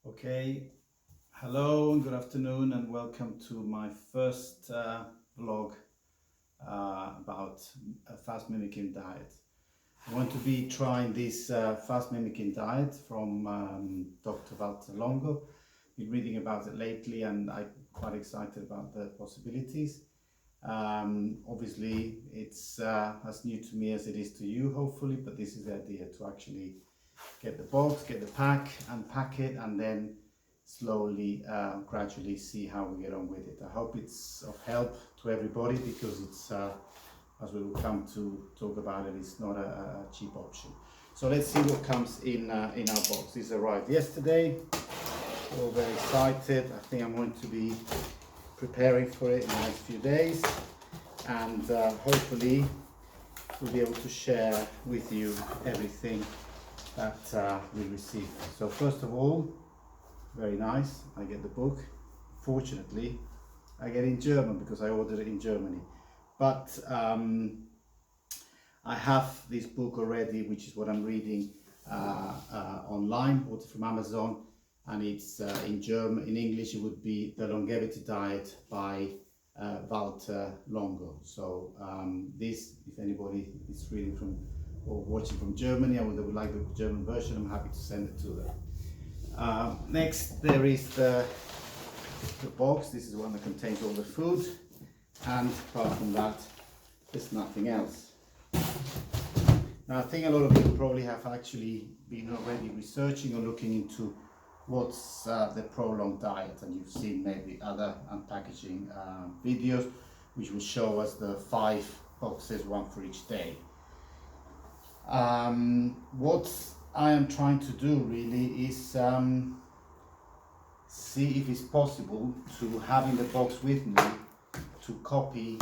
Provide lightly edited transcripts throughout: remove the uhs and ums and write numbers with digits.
Okay, hello and good afternoon and welcome to my first vlog about a fast mimicking diet. I want to be trying this fast mimicking diet from Dr. Valter Longo. Been reading about it lately and I'm quite excited about the possibilities. Obviously it's as new to me as it is to you, hopefully, but this is the idea, to actually get the box, get the pack, unpack it, and then slowly, gradually see how we get on with it. I hope it's of help to everybody because it's, as we will come to talk about it, it's not a cheap option. So let's see what comes in our box. This arrived yesterday. We're all very excited. I think I'm going to be preparing for it in the next few days, and hopefully we'll be able to share with you everything that we receive. So first of all, very nice, I get the book. Fortunately, I get it in German because I ordered it in Germany. But I have this book already, which is what I'm reading online, bought it from Amazon, and it's in German. In English, it would be The Longevity Diet by Valter Longo. So this, if anybody is reading from or watching from Germany, I would like the German version. I'm happy to send it to them. Next, there is the box. This is the one that contains all the food, and apart from that, there's nothing else. Now, I think a lot of people probably have actually been already researching or looking into what's the ProLon diet, and you've seen maybe other unpackaging videos which will show us the 5 boxes, one for each day. What I am trying to do really is see if it's possible to have in the box with me to copy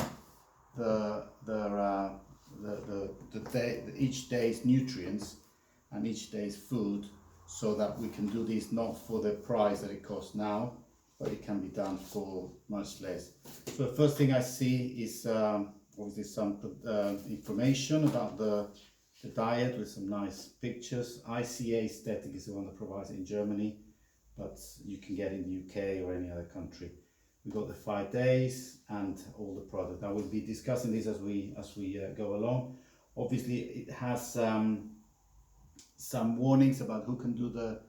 each day's nutrients and each day's food, so that we can do this not for the price that it costs now, but it can be done for much less. So the first thing I see is obviously some information about the diet with some nice pictures. ICA Aesthetic is the one that provides it in Germany, but you can get it in the UK or any other country. We've got the 5 days and all the product. I will be discussing this as we go along. Obviously, it has some warnings about who can do the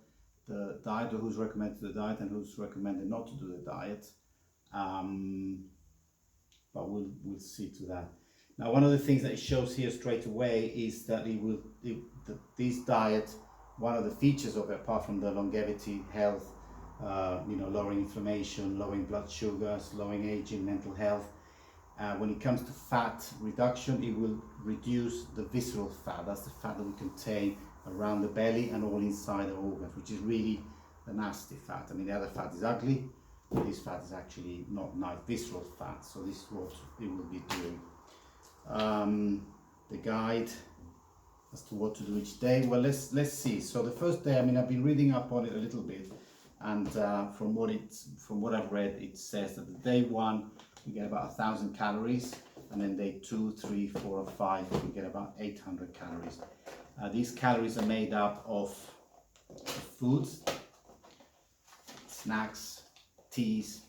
diet, or who's recommended the diet and who's recommended not to do the diet. But we'll see to that. Now, one of the things that it shows here straight away is that this diet, one of the features of it, apart from the longevity, health, lowering inflammation, lowering blood sugars, lowering aging, mental health. When it comes to fat reduction, it will reduce the visceral fat. That's the fat that we contain around the belly and all inside the organs, which is really the nasty fat. I mean, the other fat is ugly, but this fat is actually not nice, visceral fat. So this is what it will be doing. The guide as to what to do each day. Well, let's see. So the first day, I mean, I've been reading up on it a little bit, and from what I've read, it says that the day 1 we get about 1,000 calories, and then day 2, 3, 4, or 5 we get about 800 calories. These calories are made up of foods, snacks, teas,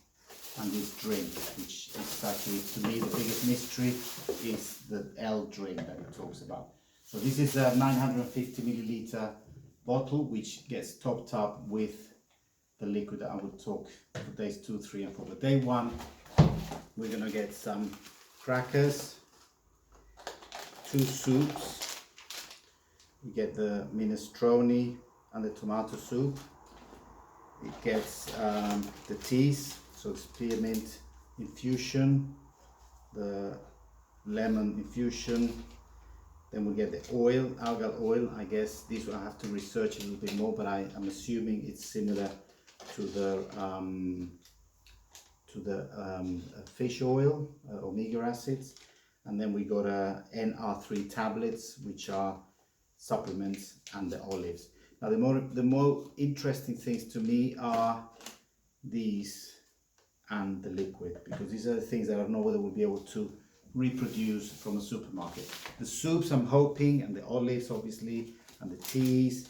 and this drink, which is actually, to me, the biggest mystery is the L drink that it talks about. So this is a 950 milliliter bottle, which gets topped up with the liquid that I will talk for days 2, 3, and 4. But day 1, we're gonna get some crackers, 2 soups. We get the minestrone and the tomato soup. It gets the teas, so it's spearmint infusion, the lemon infusion. Then we get the oil, algal oil. I guess this I have to research a little bit more, but I'm assuming it's similar to the fish oil, omega acids. And then we got NR3 tablets, which are supplements, and the olives. Now the more interesting things to me are these and the liquid, because these are the things that I don't know whether we'll be able to reproduce from a supermarket. The soups I'm hoping, and the olives obviously, and the teas,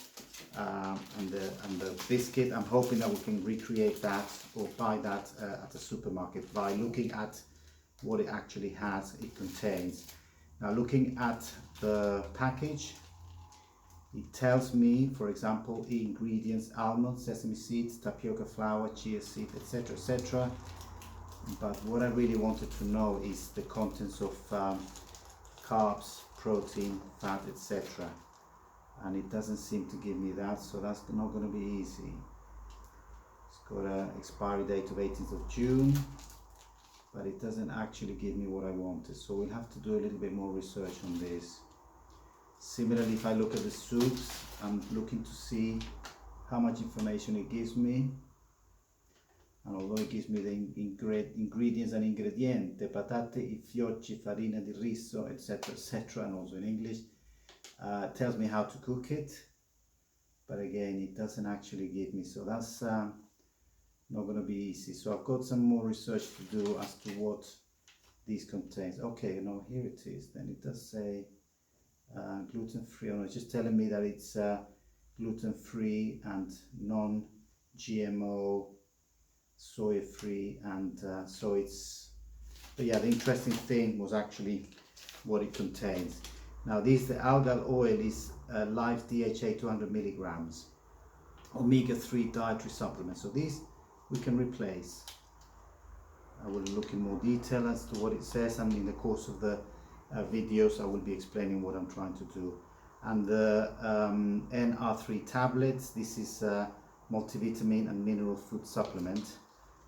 and the biscuit. I'm hoping that we can recreate that or buy that at the supermarket by looking at what it actually has, it contains. Now looking at the package, it tells me, for example, the ingredients: almonds, sesame seeds, tapioca flour, chia seed, etc, etc. But what I really wanted to know is the contents of carbs, protein, fat, etc. And it doesn't seem to give me that, so that's not going to be easy. It's got an expiry date of 18th of June, but it doesn't actually give me what I wanted, so we'll have to do a little bit more research on this. Similarly, if I look at the soups, I'm looking to see how much information it gives me. And although it gives me the ingredients and ingrediente, patate, I fiocchi, farina di riso, etc, etc, and also in English, tells me how to cook it, but again it doesn't actually give me, so that's not going to be easy. So I've got some more research to do as to what these contains. Okay, here it is. Then it does say gluten-free. It's just telling me that it's gluten-free and non-GMO, soy-free, and so it's. But yeah, the interesting thing was actually what it contains. Now the algal oil is live DHA 200 milligrams, omega-3 dietary supplement. So these we can replace. I will look in more detail as to what it says, and in the course of the videos I will be explaining what I'm trying to do. And the NR3 tablets, this is a multivitamin and mineral food supplement,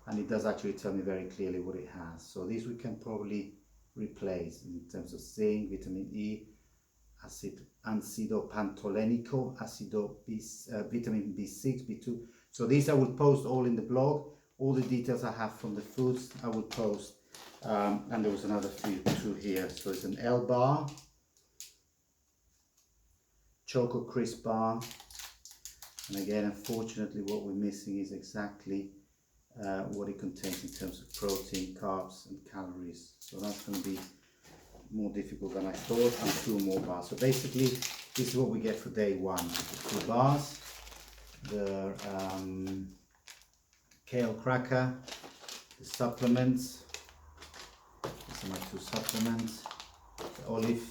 and it does actually tell me very clearly what it has. So these we can probably replace in terms of zinc, vitamin E, acido pantolenico, vitamin B6, B2. So these I will post all in the blog. All the details I have from the foods I will post. And there was another few too here. So it's an L bar, Choco Crisp bar, and again, unfortunately, what we're missing is exactly what it contains in terms of protein, carbs, and calories. So that's going to be more difficult than I thought, and 2 more bars. So basically, this is what we get for day 1: the 2 bars, the kale cracker, the supplements. These are my 2 supplements: the olives,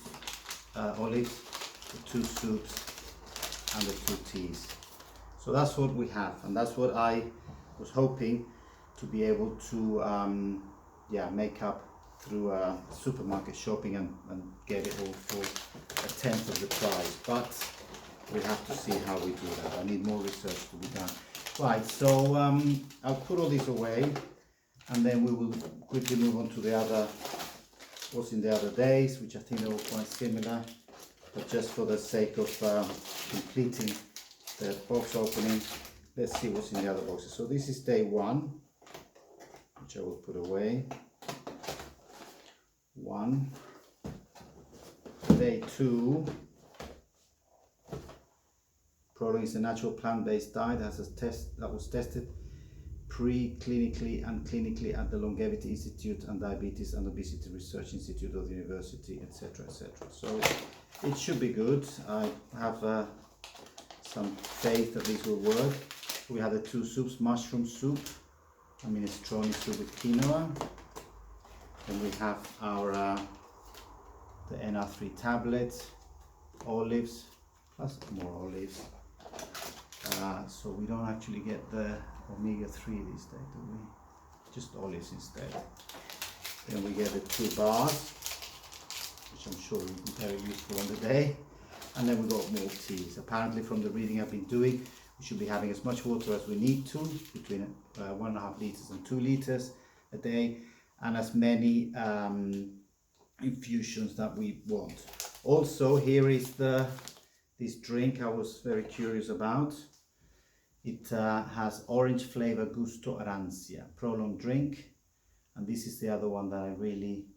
the 2 soups, and the 2 teas. So that's what we have, and that's what I was hoping to be able to make up through supermarket shopping and get it all for a 10th of the price. But we have to see how we do that. I need more research to be done. Right, so I'll put all these away, and then we will quickly move on to the other, what's in the other days, which I think are all quite similar. But just for the sake of completing the box opening, let's see what's in the other boxes. So this is day 1, which I will put away. 1. Day 2. ProLon is a natural plant-based diet that was tested pre-clinically and clinically at the Longevity Institute and Diabetes and Obesity Research Institute of the University, etc, etc. So it should be good. I have some faith that this will work. We have the 2 soups: mushroom soup and minestrone soup with quinoa. Then we have our the NR3 tablets, olives, plus more olives. So we don't actually get the omega-3 this day, do we? Just olives instead. Then we get the 2 bars, which I'm sure will be very useful on the day. And then we got more teas. Apparently, from the reading I've been doing, we should be having as much water as we need to, between 1.5 liters and 2 liters a day, and as many infusions that we want. Also, here is this drink I was very curious about. It has orange flavor, gusto arancia, ProLon drink, and this is the other one that I really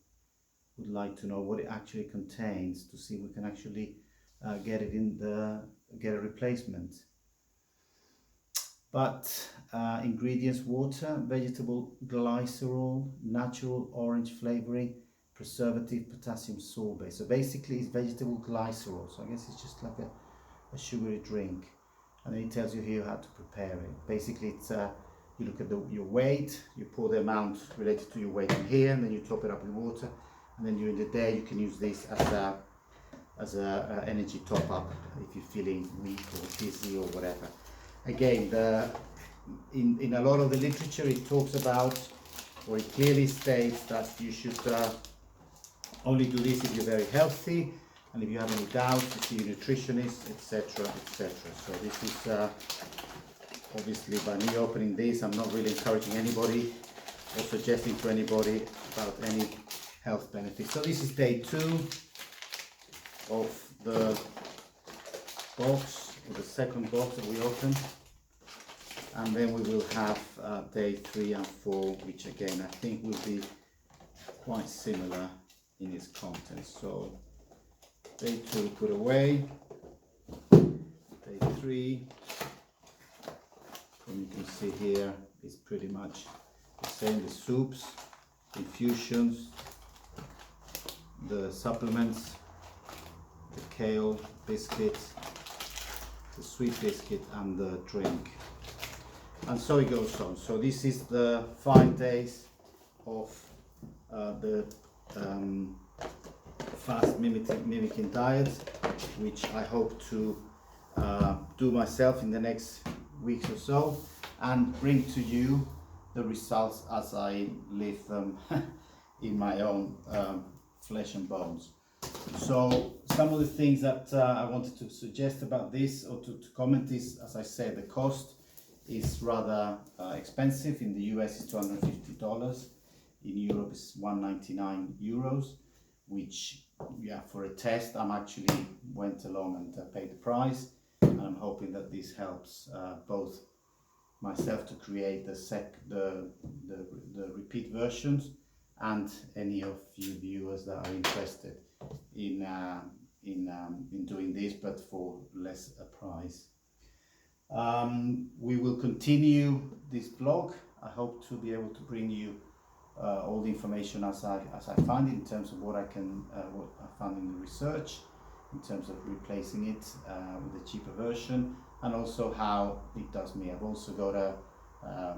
would like to know what it actually contains, to see if we can actually get a replacement. But ingredients: water, vegetable glycerol, natural orange flavoring, preservative, potassium sorbate. So basically it's vegetable glycerol, so I guess it's just like a sugary drink. and then it tells you here how to prepare it. Basically, it's you look at your weight, you pour the amount related to your weight in here, and then you top it up with water, and then during the day you can use this as a energy top up if you're feeling weak or dizzy or whatever. Again, in a lot of the literature it talks about, or it clearly states that you should only do this if you're very healthy, and if you have any doubts, you see your nutritionist, etc., etc. So this is obviously, by me opening this, I'm not really encouraging anybody or suggesting to anybody about any health benefits. So this is day 2 of the box, or the second box that we opened, and then we will have day 3 and 4, which again I think will be quite similar in its contents. So day 2 put away, day 3, and you can see here is pretty much the same, the soups, infusions, the supplements, the kale biscuit, the sweet biscuit, and the drink, and so it goes on. So this is the 5 days of the fast mimicking diet, which I hope to do myself in the next weeks or so, and bring to you the results as I live them in my own flesh and bones. So some of the things that I wanted to suggest about this, or to comment, is, as I said, the cost is rather expensive. In the US it's $250, in Europe it's 199 euros, which, yeah, for a test I actually went along and paid the price, and I'm hoping that this helps both myself to create the repeat versions, and any of you viewers that are interested in doing this, but for less a price. We will continue this blog. I hope to be able to bring you all the information as I find it, in terms of what I found in the research, in terms of replacing it with a cheaper version, and also how it does me. I've also got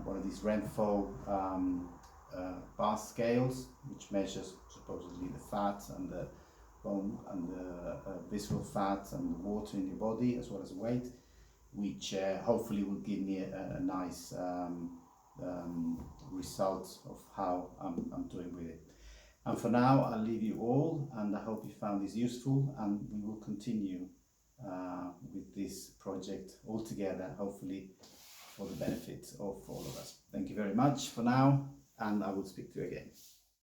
one of these Renfo bar scales, which measures supposedly the fat and the bone and the visceral fat and the water in your body, as well as weight, which hopefully will give me a nice result of how I'm doing with it. And for now, I'll leave you all, and I hope you found this useful, and we will continue with this project all together, hopefully for the benefit of all of us. Thank you very much for now, and I will speak to you again.